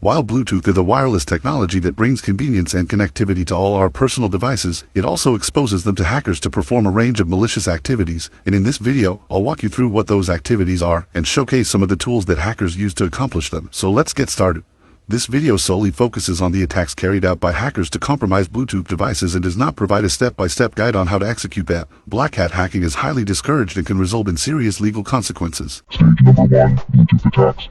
While Bluetooth is a wireless technology that brings convenience and connectivity to all our personal devices, it also exposes them to hackers to perform a range of malicious activities, and in this video, I'll walk you through what those activities are and showcase some of the tools that hackers use to accomplish them. So let's get started. This video solely focuses on the attacks carried out by hackers to compromise Bluetooth devices and does not provide a step-by-step guide on how to execute that. Black hat hacking is highly discouraged and can result in serious legal consequences. Stage number 1, Bluetooth attacks.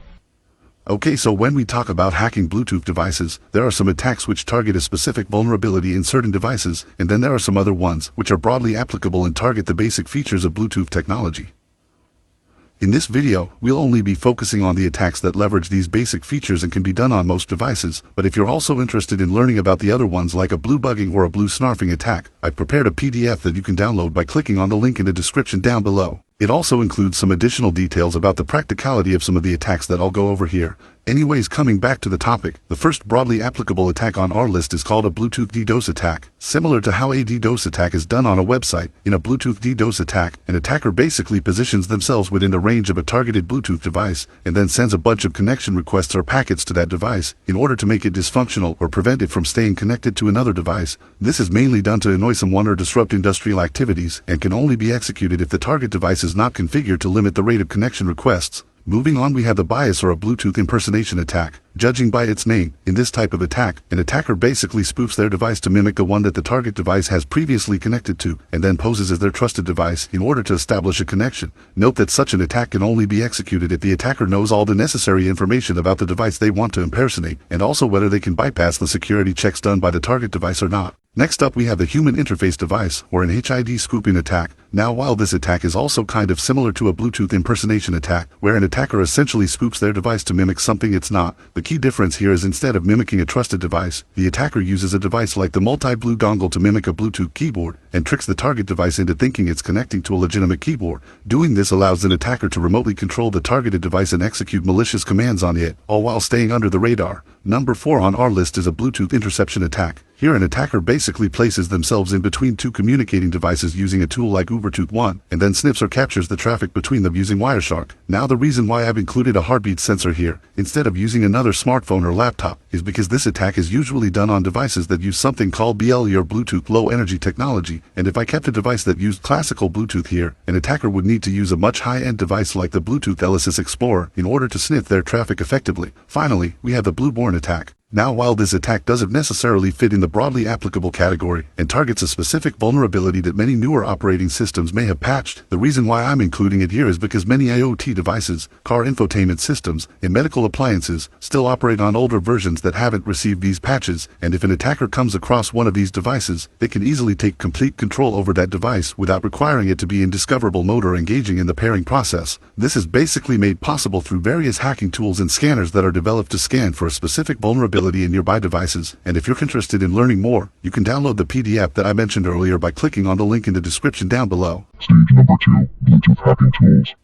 Okay, so when we talk about hacking Bluetooth devices, there are some attacks which target a specific vulnerability in certain devices, and then there are some other ones which are broadly applicable and target the basic features of Bluetooth technology. In this video, we'll only be focusing on the attacks that leverage these basic features and can be done on most devices, but if you're also interested in learning about the other ones like a blue bugging or a blue snarfing attack, I've prepared a PDF that you can download by clicking on the link in the description down below. It also includes some additional details about the practicality of some of the attacks that I'll go over here. Anyways, coming back to the topic, the first broadly applicable attack on our list is called a Bluetooth DDoS attack. Similar to how a DDoS attack is done on a website, in a Bluetooth DDoS attack, an attacker basically positions themselves within the range of a targeted Bluetooth device and then sends a bunch of connection requests or packets to that device in order to make it dysfunctional or prevent it from staying connected to another device. This is mainly done to annoy someone or disrupt industrial activities and can only be executed if the target device is not configured to limit the rate of connection requests. Moving on, we have the bias or a Bluetooth impersonation attack. Judging by its name, in this type of attack, an attacker basically spoofs their device to mimic the one that the target device has previously connected to, and then poses as their trusted device in order to establish a connection. Note that such an attack can only be executed if the attacker knows all the necessary information about the device they want to impersonate, and also whether they can bypass the security checks done by the target device or not. Next up, we have the human interface device, or an HID spoofing attack. Now, while this attack is also kind of similar to a Bluetooth impersonation attack, where an attacker essentially spoofs their device to mimic something it's not, the key difference here is instead of mimicking a trusted device, the attacker uses a device like the multi-blue dongle to mimic a Bluetooth keyboard, and tricks the target device into thinking it's connecting to a legitimate keyboard. Doing this allows an attacker to remotely control the targeted device and execute malicious commands on it, all while staying under the radar. Number 4 on our list is a Bluetooth interception attack. Here, an attacker basically places themselves in between two communicating devices using a tool like Ubertooth 1, and then sniffs or captures the traffic between them using Wireshark. Now, the reason why I've included a heartbeat sensor here, instead of using another smartphone or laptop, is because this attack is usually done on devices that use something called BLE or Bluetooth Low Energy technology, and if I kept a device that used classical Bluetooth here, an attacker would need to use a much high-end device like the Bluetooth LSS Explorer in order to sniff their traffic effectively. Finally, we have the Blueborn attack. Now, while this attack doesn't necessarily fit in the broadly applicable category and targets a specific vulnerability that many newer operating systems may have patched, the reason why I'm including it here is because many IoT devices, car infotainment systems, and medical appliances still operate on older versions that haven't received these patches, and if an attacker comes across one of these devices, they can easily take complete control over that device without requiring it to be in discoverable mode or engaging in the pairing process. This is basically made possible through various hacking tools and scanners that are developed to scan for a specific vulnerability in nearby devices, and if you're interested in learning more, you can download the PDF that I mentioned earlier by clicking on the link in the description down below. Stage number 2, Bluetooth hacking tools.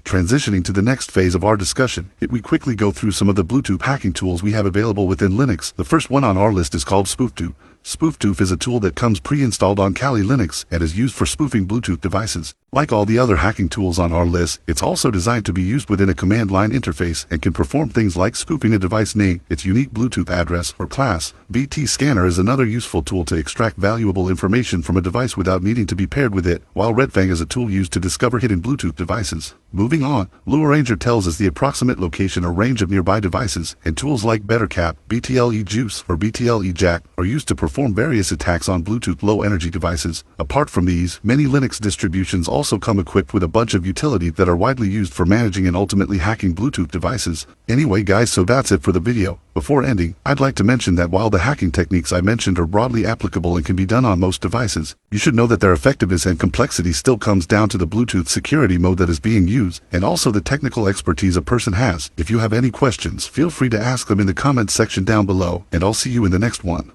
Transitioning to the next phase of our discussion, we quickly go through some of the Bluetooth hacking tools we have available within Linux. The first one on our list is called SpoofTooth. SpoofTooth is a tool that comes pre-installed on Kali Linux and is used for spoofing Bluetooth devices. Like all the other hacking tools on our list, it's also designed to be used within a command line interface and can perform things like spoofing a device name, its unique Bluetooth address, or class. BT Scanner is another useful tool to extract valuable information from a device without needing to be paired with it, while RedFang is a tool used to discover hidden Bluetooth devices. Moving on, Lure Ranger tells us the approximate location or range of nearby devices, and tools like BetterCap, BTLE Juice, or BTLE Jack are used to perform various attacks on Bluetooth low-energy devices. Apart from these, many Linux distributions also come equipped with a bunch of utilities that are widely used for managing and ultimately hacking Bluetooth devices. Anyway guys, so that's it for the video. Before ending, I'd like to mention that while the hacking techniques I mentioned are broadly applicable and can be done on most devices, you should know that their effectiveness and complexity still comes down to the Bluetooth security mode that is being used, and also the technical expertise a person has. If you have any questions, feel free to ask them in the comments section down below, and I'll see you in the next one.